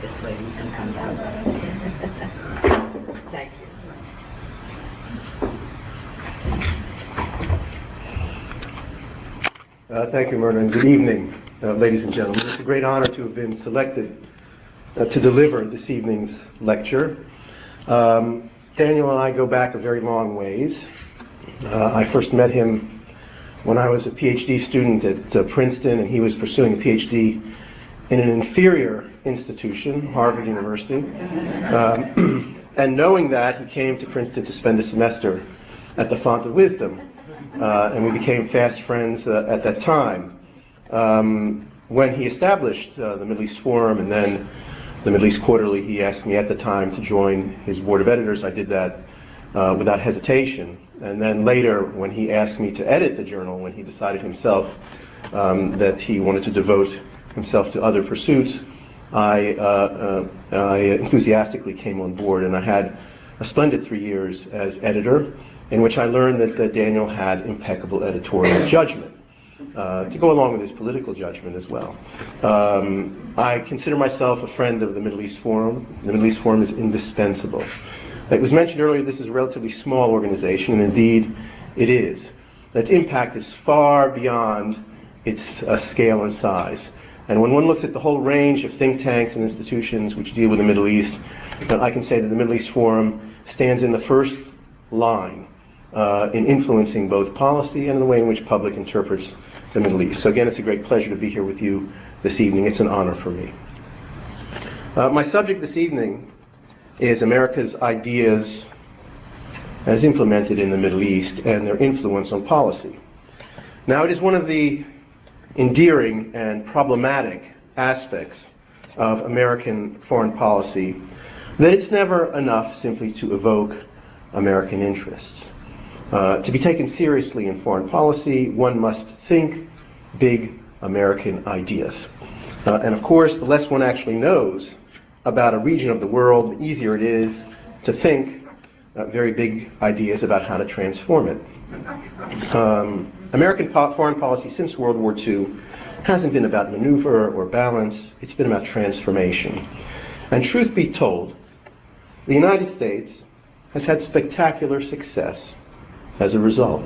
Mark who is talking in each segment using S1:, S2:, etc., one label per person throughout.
S1: this way you can come down. Thank you.
S2: Thank you, Myrna, and good evening, ladies and gentlemen. It's a great honor to have been selected to deliver this evening's lecture. Daniel and I go back a very long ways. I first met him when I was a PhD student at Princeton, and he was pursuing a PhD in an inferior institution, Harvard University. And knowing that, he came to Princeton to spend a semester at the Font of Wisdom. And we became fast friends at that time. When he established the Middle East Forum and then the Middle East Quarterly, he asked me at the time to join his board of editors. I did that without hesitation. And then later, when he asked me to edit the journal, when he decided himself that he wanted to devote himself to other pursuits, I enthusiastically came on board, and I had a splendid 3 years as editor, in which I learned that Daniel had impeccable editorial judgment, to go along with his political judgment as well. I consider myself a friend of the Middle East Forum. The Middle East Forum is indispensable. It was mentioned earlier, this is a relatively small organization, and indeed it is. Its impact is far beyond its scale and size. And when one looks at the whole range of think tanks and institutions which deal with the Middle East, I can say that the Middle East Forum stands in the first line in influencing both policy and the way in which public interprets the Middle East. So again, it's a great pleasure to be here with you this evening. It's an honor for me. My subject this evening is America's ideas as implemented in the Middle East and their influence on policy. Now, it is one of the endearing and problematic aspects of American foreign policy that it's never enough simply to evoke American interests. To be taken seriously in foreign policy, one must think big American ideas. And of course, the less one actually knows about a region of the world, the easier it is to think very big ideas about how to transform it. American foreign policy since World War II hasn't been about maneuver or balance, it's been about transformation. And truth be told, the United States has had spectacular success as a result.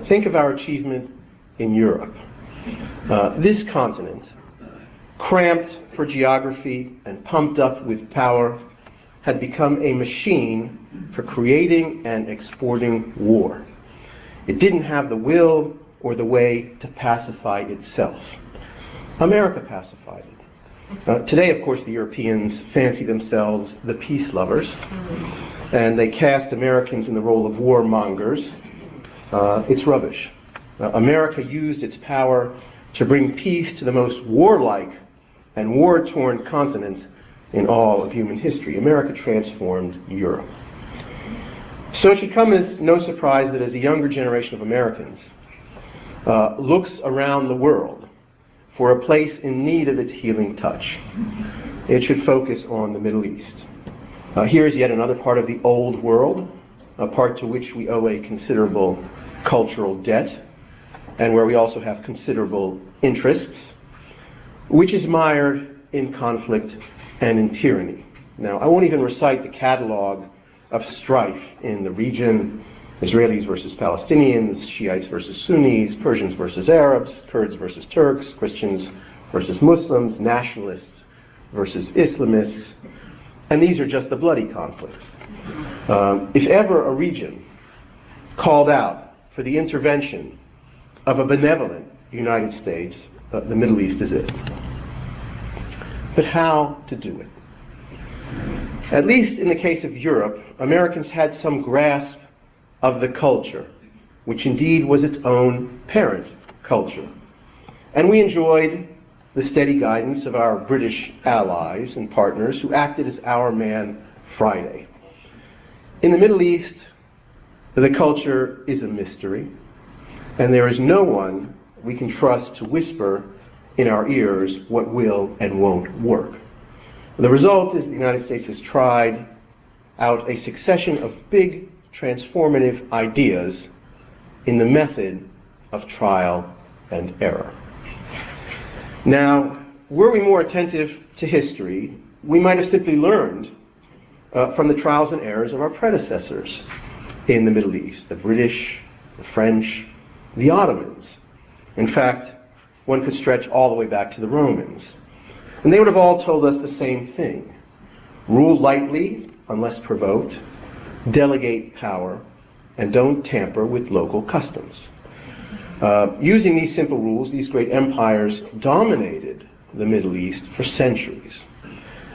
S2: Think of our achievement in Europe. This continent, cramped for geography and pumped up with power, had become a machine for creating and exporting war. It didn't have the will or the way to pacify itself. America pacified it. Today, of course, the Europeans fancy themselves the peace lovers, and they cast Americans in the role of warmongers. It's rubbish. America used its power to bring peace to the most warlike and war-torn continent in all of human history. America transformed Europe. So it should come as no surprise that as a younger generation of Americans looks around the world for a place in need of its healing touch, it should focus on the Middle East. Here is yet another part of the old world, a part to which we owe a considerable cultural debt, and where we also have considerable interests, which is mired in conflict and in tyranny. Now, I won't even recite the catalog of strife in the region: Israelis versus Palestinians, Shiites versus Sunnis, Persians versus Arabs, Kurds versus Turks, Christians versus Muslims, nationalists versus Islamists, and these are just the bloody conflicts. If ever a region called out for the intervention of a benevolent United States, the Middle East is it. But how to do it? At least in the case of Europe, Americans had some grasp of the culture, which indeed was its own parent culture. And we enjoyed the steady guidance of our British allies and partners who acted as our man Friday. In the Middle East, the culture is a mystery, and there is no one we can trust to whisper in our ears what will and won't work. The result is the United States has tried out a succession of big transformative ideas in the method of trial and error. Now, were we more attentive to history, we might have simply learned from the trials and errors of our predecessors in the Middle East, the British, the French, the Ottomans. In fact, one could stretch all the way back to the Romans. And they would have all told us the same thing. Rule lightly, unless provoked, delegate power, and don't tamper with local customs. Using these simple rules, these great empires dominated the Middle East for centuries.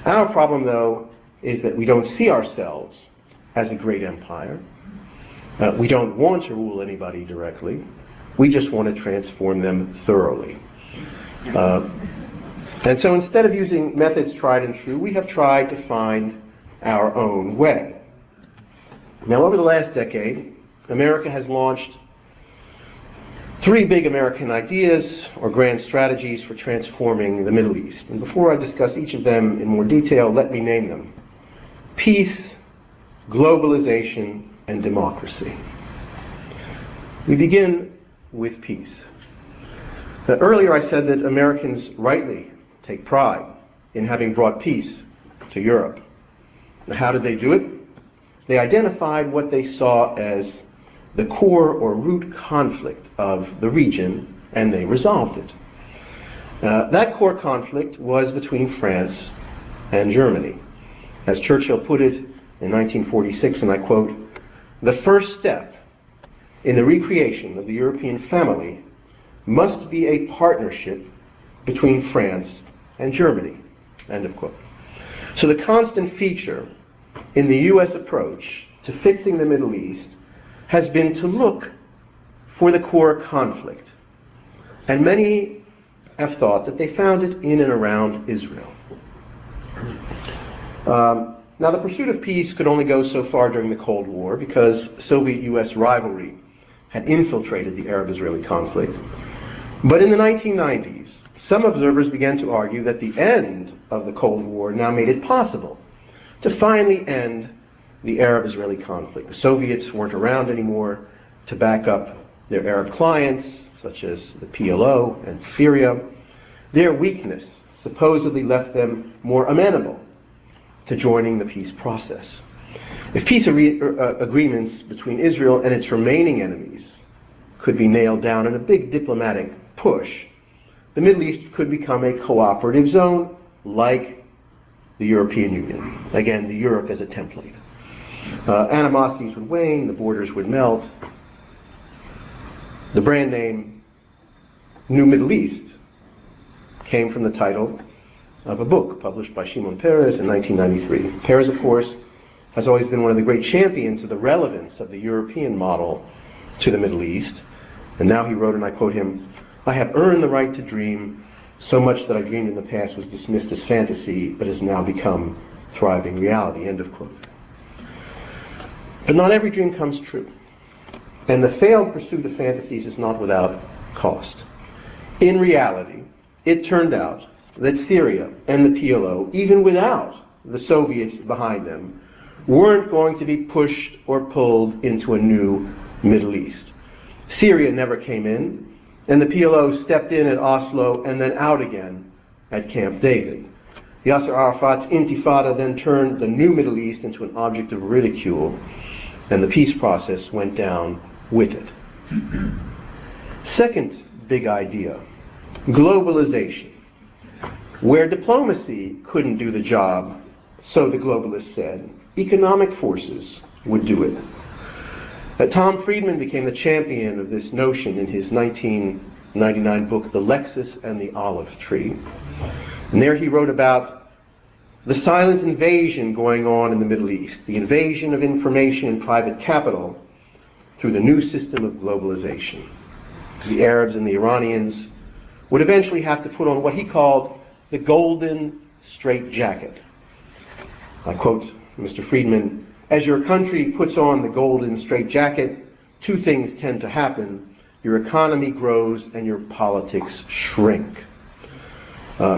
S2: Our problem, though, is that we don't see ourselves as a great empire. We don't want to rule anybody directly. We just want to transform them thoroughly. And so instead of using methods tried and true, we have tried to find our own way. Now, over the last decade, America has launched 3 big American ideas or grand strategies for transforming the Middle East. And before I discuss each of them in more detail, let me name them: peace, globalization, and democracy. We begin with peace. Earlier I said that Americans rightly take pride in having brought peace to Europe. Now, how did they do it? They identified what they saw as the core or root conflict of the region, and they resolved it. That core conflict was between France and Germany. As Churchill put it in 1946, and I quote, "The first step in the recreation of the European family must be a partnership between France and Germany," end of quote. So the constant feature in the U.S. approach to fixing the Middle East has been to look for the core conflict. And many have thought that they found it in and around Israel. Now, the pursuit of peace could only go so far during the Cold War because Soviet-U.S. rivalry had infiltrated the Arab-Israeli conflict. But in the 1990s, some observers began to argue that the end of the Cold War now made it possible to finally end the Arab-Israeli conflict. The Soviets weren't around anymore to back up their Arab clients, such as the PLO and Syria. Their weakness supposedly left them more amenable to joining the peace process. If peace agreements between Israel and its remaining enemies could be nailed down in a big diplomatic push, the Middle East could become a cooperative zone like the European Union. Again, the Europe as a template. Animosities would wane, the borders would melt. The brand name New Middle East came from the title of a book published by Shimon Peres in 1993. Peres, of course, has always been one of the great champions of the relevance of the European model to the Middle East. And now he wrote, and I quote him, "I have earned the right to dream. So much that I dreamed in the past was dismissed as fantasy, but has now become thriving reality," end of quote. But not every dream comes true. And the failed pursuit of fantasies is not without cost. In reality, it turned out that Syria and the PLO, even without the Soviets behind them, weren't going to be pushed or pulled into a new Middle East. Syria never came in, and the PLO stepped in at Oslo and then out again at Camp David. Yasser Arafat's intifada then turned the new Middle East into an object of ridicule, and the peace process went down with it. Second big idea, globalization. Where diplomacy couldn't do the job, so the globalists said, economic forces would do it. Tom Friedman became the champion of this notion in his 1999 book, The Lexus and the Olive Tree. And there he wrote about the silent invasion going on in the Middle East, the invasion of information and private capital through the new system of globalization. The Arabs and the Iranians would eventually have to put on what he called the golden straitjacket. I quote Mr. Friedman, "As your country puts on the golden straitjacket, two things tend to happen. Your economy grows and your politics shrink."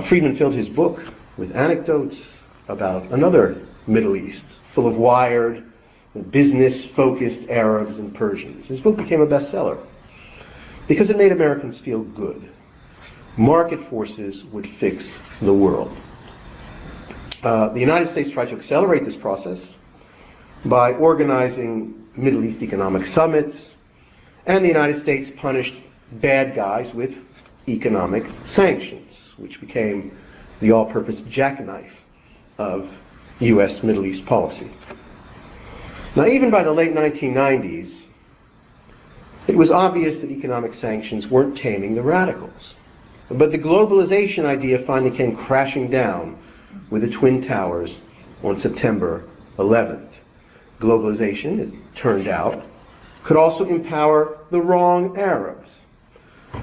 S2: Friedman filled his book with anecdotes about another Middle East, full of wired, business-focused Arabs and Persians. His book became a bestseller because it made Americans feel good. Market forces would fix the world. The United States tried to accelerate this process by organizing Middle East economic summits, and the United States punished bad guys with economic sanctions, which became the all-purpose jackknife of U.S. Middle East policy. Now, even by the late 1990s, it was obvious that economic sanctions weren't taming the radicals. But the globalization idea finally came crashing down with the Twin Towers on September 11th. Globalization, it turned out, could also empower the wrong Arabs.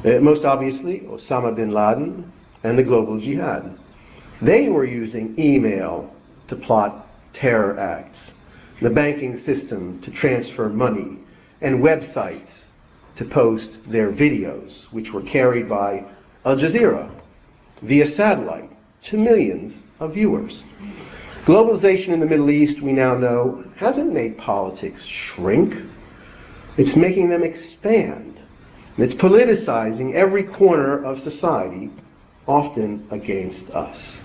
S2: Most obviously, Osama bin Laden and the global jihad. They were using email to plot terror acts, the banking system to transfer money, and websites to post their videos, which were carried by Al Jazeera via satellite to millions of viewers. Globalization in the Middle East, we now know, hasn't made politics shrink. It's making them expand. And it's politicizing every corner of society, often against us.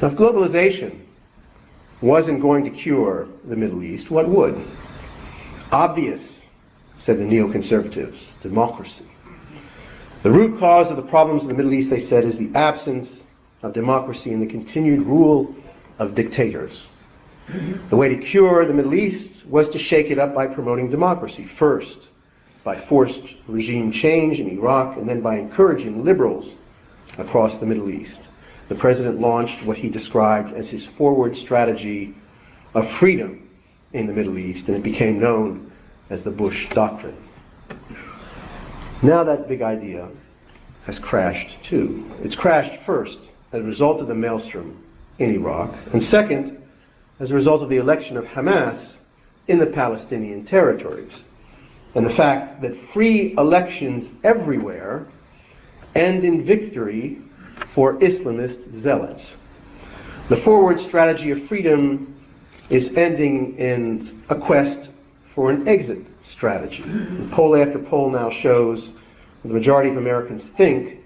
S2: Now, if globalization wasn't going to cure the Middle East, what would? Obvious, said the neoconservatives, democracy. The root cause of the problems in the Middle East, they said, is the absence of democracy and the continued rule of dictators. The way to cure the Middle East was to shake it up by promoting democracy, first by forced regime change in Iraq, and then by encouraging liberals across the Middle East. The president launched what he described as his forward strategy of freedom in the Middle East, and it became known as the Bush Doctrine. Now that big idea has crashed too. It's crashed first as a result of the maelstrom in Iraq, and second, as a result of the election of Hamas in the Palestinian territories, and the fact that free elections everywhere end in victory for Islamist zealots. The forward strategy of freedom is ending in a quest for an exit strategy. Poll after poll now shows the majority of Americans think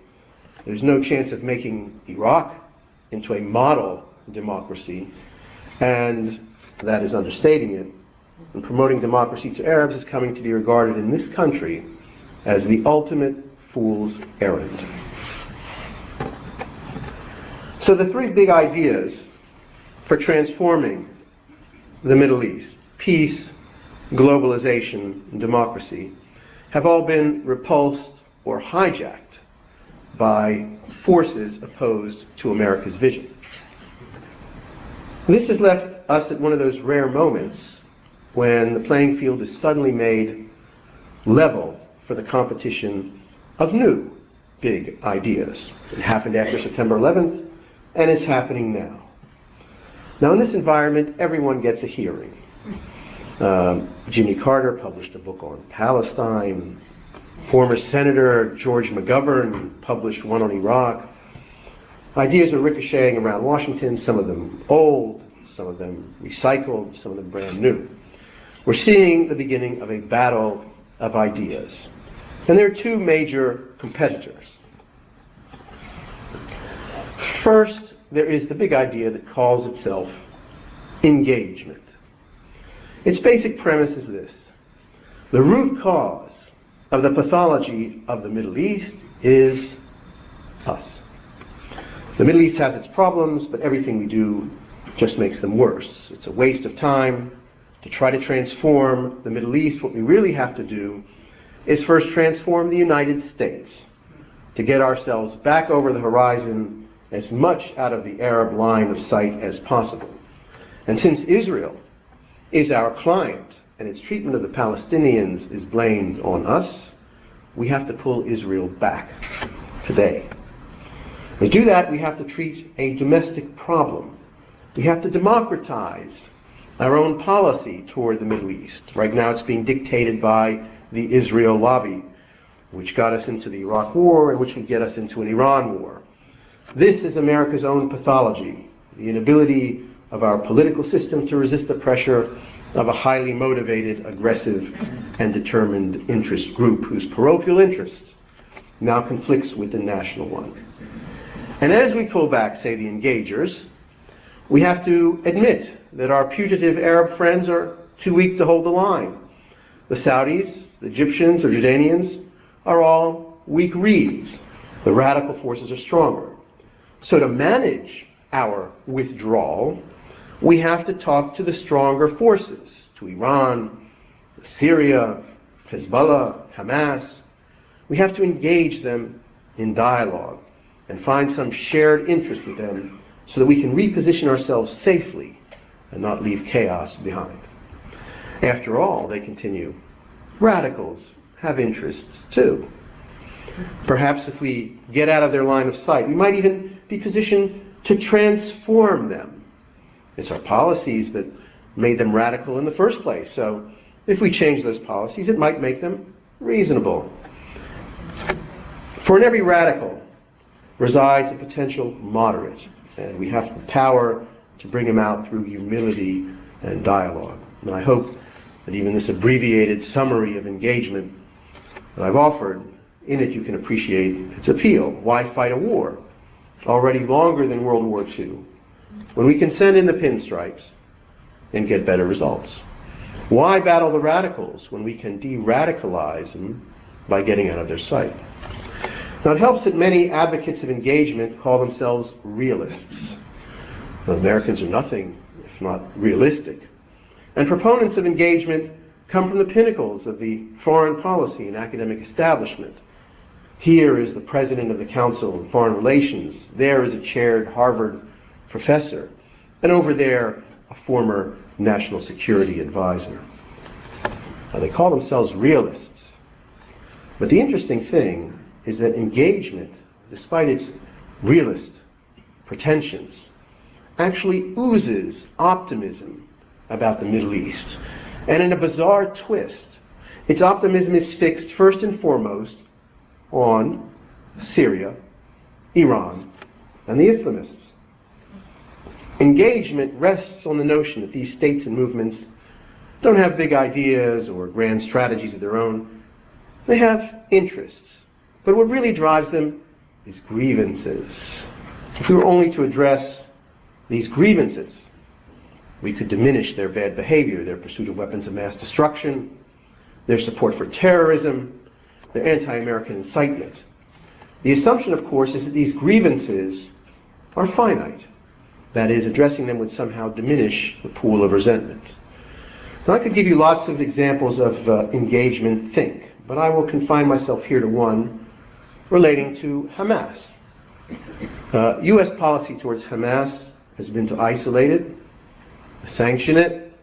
S2: there's no chance of making Iraq into a model democracy, and that is understating it. And promoting democracy to Arabs is coming to be regarded in this country as the ultimate fool's errand. So the three big ideas for transforming the Middle East, peace, globalization, and democracy, have all been repulsed or hijacked by forces opposed to America's vision. This has left us at one of those rare moments when the playing field is suddenly made level for the competition of new big ideas. It happened after September 11th, and it's happening now. Now, in this environment, everyone gets a hearing. Jimmy Carter published a book on Palestine. Former Senator George McGovern published one on Iraq. Ideas are ricocheting around Washington, some of them old, some of them recycled, some of them brand new. We're seeing the beginning of a battle of ideas. And there are two major competitors. First, there is the big idea that calls itself engagement. Its basic premise is this: the root cause of the pathology of the Middle East is us. The Middle East has its problems, but everything we do just makes them worse. It's a waste of time to try to transform the Middle East. What we really have to do is first transform the United States to get ourselves back over the horizon, as much out of the Arab line of sight as possible. And since Israel is our client and its treatment of the Palestinians is blamed on us, we have to pull Israel back today. To do that, we have to treat a domestic problem. We have to democratize our own policy toward the Middle East. Right now it's being dictated by the Israel lobby, which got us into the Iraq War and which would get us into an Iran war. This is America's own pathology, the inability of our political system to resist the pressure of a highly motivated, aggressive, and determined interest group whose parochial interest now conflicts with the national one. And as we pull back, say, the engagers, we have to admit that our putative Arab friends are too weak to hold the line. The Saudis, the Egyptians, or Jordanians are all weak reeds. The radical forces are stronger. So to manage our withdrawal, we have to talk to the stronger forces, to Iran, Syria, Hezbollah, Hamas. We have to engage them in dialogue and find some shared interest with them so that we can reposition ourselves safely and not leave chaos behind. After all, they continue, radicals have interests too. Perhaps if we get out of their line of sight, we might even be positioned to transform them. It's our policies that made them radical in the first place. So if we change those policies, it might make them reasonable. For in every radical resides a potential moderate, and we have the power to bring him out through humility and dialogue. And I hope that even this abbreviated summary of engagement that I've offered, in it you can appreciate its appeal. Why fight a war already longer than World War II when we can send in the pinstripes and get better results? Why battle the radicals when we can de-radicalize them by getting out of their sight? Now, it helps that many advocates of engagement call themselves realists. Now, Americans are nothing if not realistic. And proponents of engagement come from the pinnacles of the foreign policy and academic establishment. Here is the president of the Council on Foreign Relations. There is a chaired Harvard professor. And over there, a former national security advisor. Now, they call themselves realists. But the interesting thing is that engagement, despite its realist pretensions, actually oozes optimism about the Middle East. And in a bizarre twist, its optimism is fixed first and foremost on Syria, Iran, and the Islamists. Engagement rests on the notion that these states and movements don't have big ideas or grand strategies of their own. They have interests. But what really drives them is grievances. If we were only to address these grievances, we could diminish their bad behavior, their pursuit of weapons of mass destruction, their support for terrorism, their anti-American incitement. The assumption, of course, is that these grievances are finite. That is, addressing them would somehow diminish the pool of resentment. Now, I could give you lots of examples of engagement think, but I will confine myself here to one relating to Hamas. U.S. policy towards Hamas has been to isolate it, sanction it,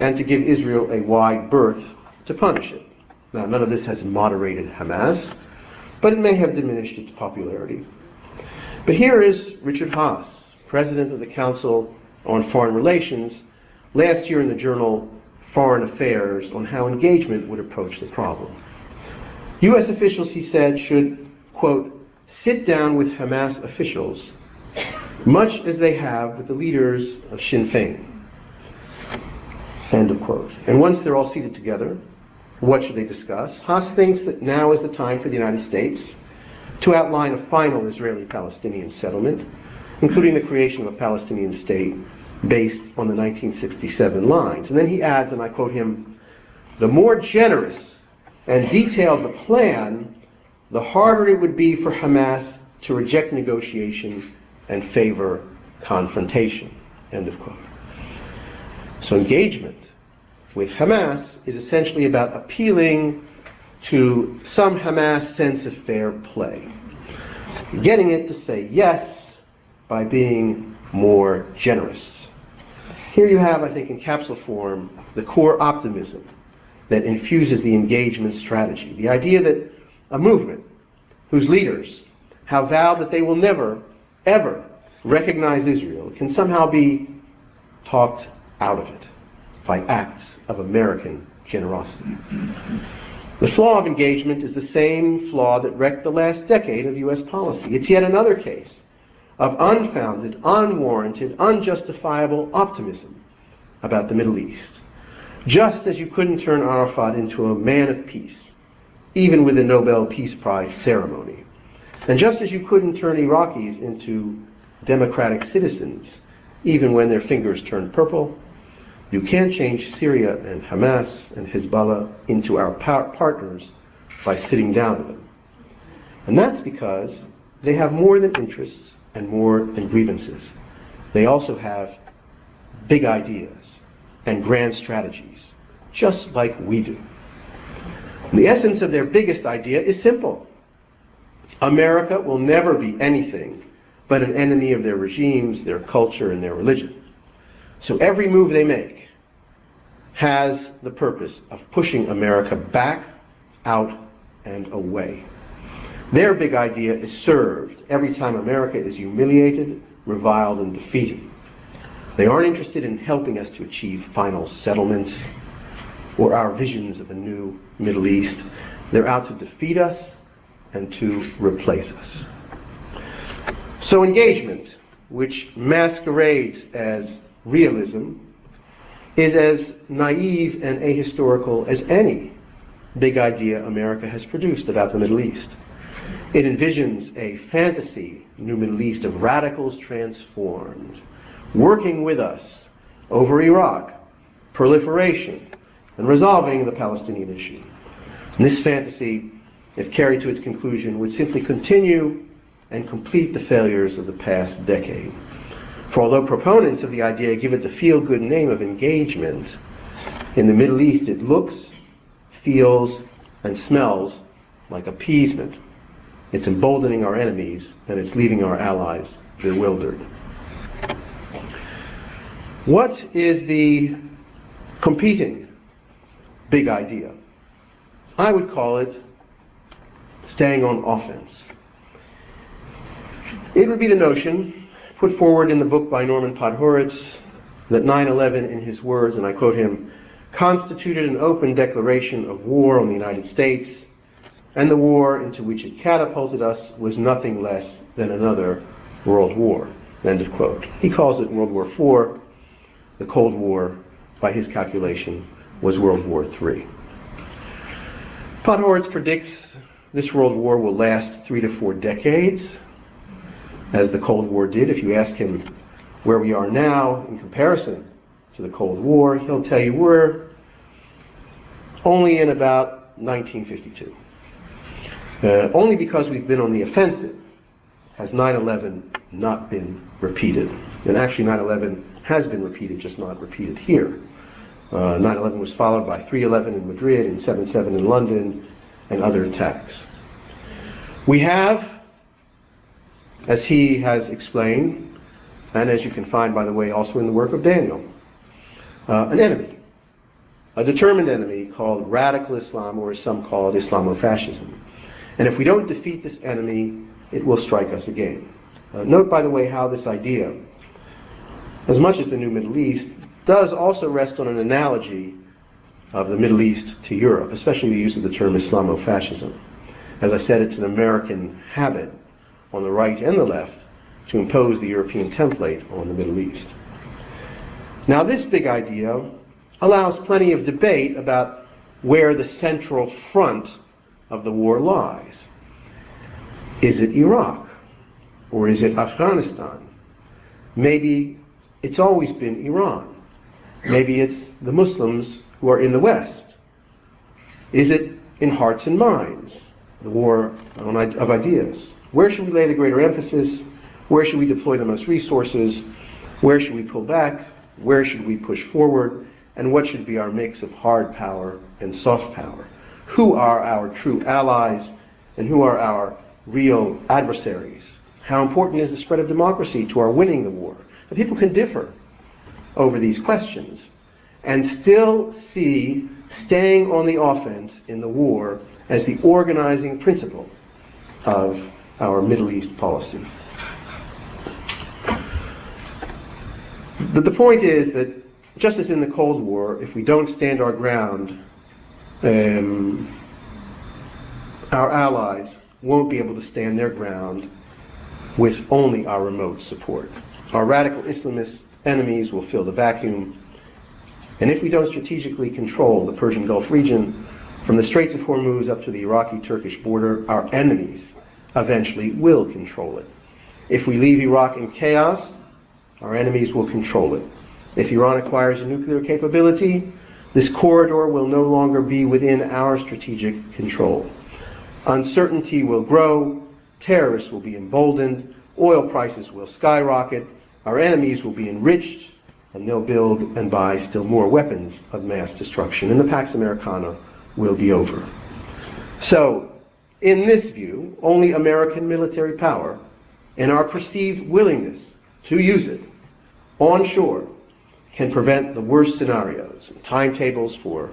S2: and to give Israel a wide berth to punish it. Now, none of this has moderated Hamas, but it may have diminished its popularity. But here is Richard Haass, president of the Council on Foreign Relations, last year in the journal Foreign Affairs on how engagement would approach the problem. U.S. officials, he said, should, quote, sit down with Hamas officials, much as they have with the leaders of Sinn Féin, end of quote. And once they're all seated together, what should they discuss? Haass thinks that now is the time for the United States to outline a final Israeli-Palestinian settlement, including the creation of a Palestinian state based on the 1967 lines. And then he adds, and I quote him, "The more generous and detailed the plan, the harder it would be for Hamas to reject negotiation and favor confrontation," end of quote. So engagement with Hamas is essentially about appealing to some Hamas sense of fair play, getting it to say yes by being more generous. Here you have, I think, in capsule form, the core optimism that infuses the engagement strategy. The idea that a movement whose leaders have vowed that they will never, ever recognize Israel can somehow be talked out of it by acts of American generosity. The flaw of engagement is the same flaw that wrecked the last decade of U.S. policy. It's yet another case of unfounded, unwarranted, unjustifiable optimism about the Middle East. Just as you couldn't turn Arafat into a man of peace, even with a Nobel Peace Prize ceremony, And just as you couldn't turn Iraqis into democratic citizens, even when their fingers turned purple, you can't change Syria and Hamas and Hezbollah into our partners by sitting down with them. And that's because they have more than interests and more than grievances. They also have big ideas and grand strategies, just like we do. And the essence of their biggest idea is simple. America will never be anything but an enemy of their regimes, their culture, and their religion. So every move they make has the purpose of pushing America back, out, and away. Their big idea is served every time America is humiliated, reviled, and defeated. They aren't interested in helping us to achieve final settlements or our visions of a new Middle East. They're out to defeat us and to replace us. So engagement, which masquerades as realism, is as naive and ahistorical as any big idea America has produced about the Middle East. It envisions a fantasy new Middle East of radicals transformed, working with us over Iraq, proliferation, and resolving the Palestinian issue. And this fantasy, if carried to its conclusion, would simply continue and complete the failures of the past decade. For although proponents of the idea give it the feel-good name of engagement, in the Middle East it looks, feels, and smells like appeasement. It's emboldening our enemies, and it's leaving our allies bewildered. What is the competing big idea? I would call it staying on offense. It would be the notion put forward in the book by Norman Podhoretz that 9/11, in his words, and I quote him, constituted an open declaration of war on the United States, and the war into which it catapulted us was nothing less than another World War. End of quote. He calls it World War IV. The Cold War, by his calculation, was World War III. Podhoretz predicts this World War will last 3 to 4 decades, as the Cold War did. If you ask him where we are now in comparison to the Cold War, he'll tell you we're only in about 1952. Only because we've been on the offensive has 9/11 not been repeated. And actually 9/11 has been repeated, just not repeated here. 9/11 was followed by 3/11 in Madrid and 7/7 in London and other attacks. We have, as he has explained, and as you can find, by the way, also in the work of Daniel, an enemy, a determined enemy called radical Islam, or as some call it, Islamofascism. And if we don't defeat this enemy, it will strike us again. Note, by the way, how this idea, as much as the new Middle East, does also rest on an analogy of the Middle East to Europe, especially the use of the term Islamofascism. As I said, it's an American habit on the right and the left to impose the European template on the Middle East. Now, this big idea allows plenty of debate about where the central front of the war lies. Is it Iraq? Or is it Afghanistan? Maybe it's always been Iran. Maybe it's the Muslims who are in the West. Is it in hearts and minds, the war of ideas? Where should we lay the greater emphasis? Where should we deploy the most resources? Where should we pull back? Where should we push forward? And what should be our mix of hard power and soft power? Who are our true allies and who are our real adversaries? How important is the spread of democracy to our winning the war? And people can differ over these questions and still see staying on the offense in the war as the organizing principle of our Middle East policy. But the point is that just as in the Cold War, if we don't stand our ground, our allies won't be able to stand their ground with only our remote support. Our radical Islamist enemies will fill the vacuum, and if we don't strategically control the Persian Gulf region, from the Straits of Hormuz up to the Iraqi-Turkish border, our enemies eventually will control it. If we leave Iraq in chaos, our enemies will control it. If Iran acquires a nuclear capability, this corridor will no longer be within our strategic control. Uncertainty will grow, terrorists will be emboldened, oil prices will skyrocket, our enemies will be enriched, and they'll build and buy still more weapons of mass destruction, and the Pax Americana will be over. So, in this view, only American military power and our perceived willingness to use it onshore can prevent the worst scenarios and timetables for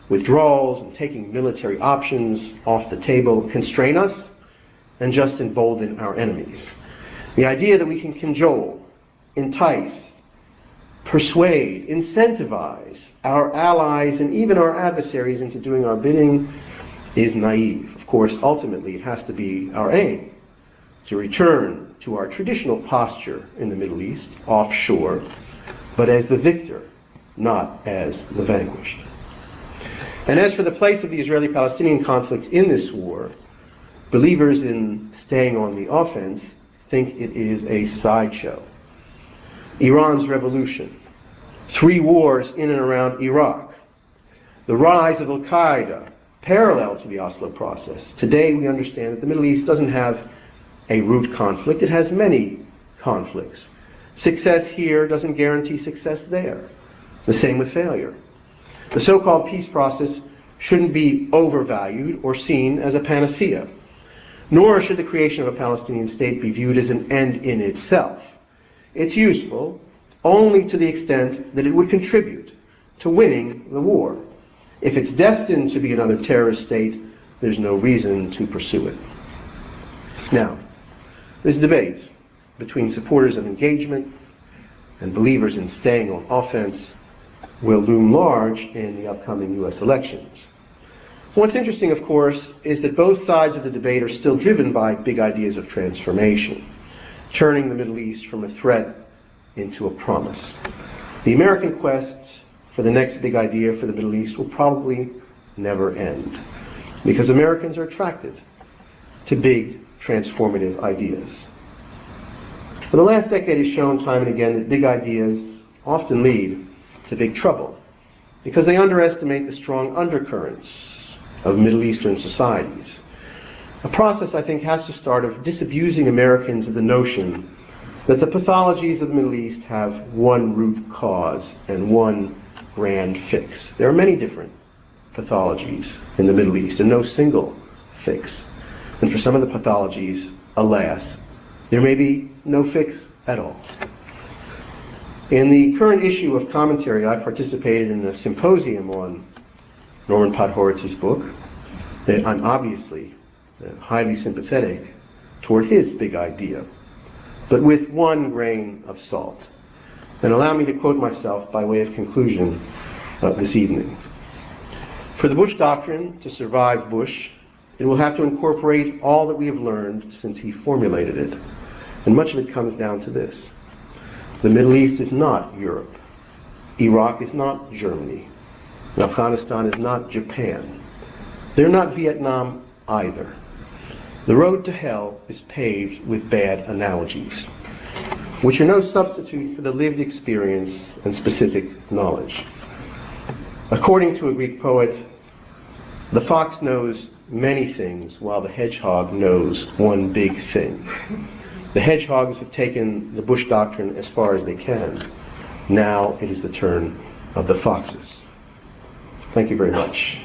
S2: withdrawals and taking military options off the table, constrain us and just embolden our enemies. The idea that we can cajole, entice, persuade, incentivize our allies and even our adversaries into doing our bidding is naive. Of course, ultimately it has to be our aim to return to our traditional posture in the Middle East, offshore, but as the victor, not as the vanquished. And as for the place of the Israeli-Palestinian conflict in this war, believers in staying on the offense think it is a sideshow. Iran's revolution, 3 wars in and around Iraq, the rise of Al-Qaeda, parallel to the Oslo process. Today we understand that the Middle East doesn't have a root conflict, it has many conflicts. Success here doesn't guarantee success there. The same with failure. The so-called peace process shouldn't be overvalued or seen as a panacea, nor should the creation of a Palestinian state be viewed as an end in itself. It's useful only to the extent that it would contribute to winning the war. If it's destined to be another terrorist state, there's no reason to pursue it. Now, this debate between supporters of engagement and believers in staying on offense will loom large in the upcoming U.S. elections. What's interesting, of course, is that both sides of the debate are still driven by big ideas of transformation, turning the Middle East from a threat into a promise. The American quest for the next big idea for the Middle East will probably never end, because Americans are attracted to big, transformative ideas. But the last decade has shown time and again that big ideas often lead to big trouble, because they underestimate the strong undercurrents of Middle Eastern societies. A process, I think, has to start of disabusing Americans of the notion that the pathologies of the Middle East have one root cause and one grand fix. There are many different pathologies in the Middle East and no single fix. And for some of the pathologies, alas, there may be no fix at all. In the current issue of Commentary, I participated in a symposium on Norman Podhoritz's book. I'm obviously highly sympathetic toward his big idea, but with one grain of salt. And allow me to quote myself by way of conclusion this evening. For the Bush Doctrine to survive Bush, it will have to incorporate all that we have learned since he formulated it. And much of it comes down to this. The Middle East is not Europe. Iraq is not Germany. And Afghanistan is not Japan. They're not Vietnam either. The road to hell is paved with bad analogies, which are no substitute for the lived experience and specific knowledge. According to a Greek poet, the fox knows many things while the hedgehog knows one big thing. The hedgehogs have taken the Bush Doctrine as far as they can. Now it is the turn of the foxes. Thank you very much.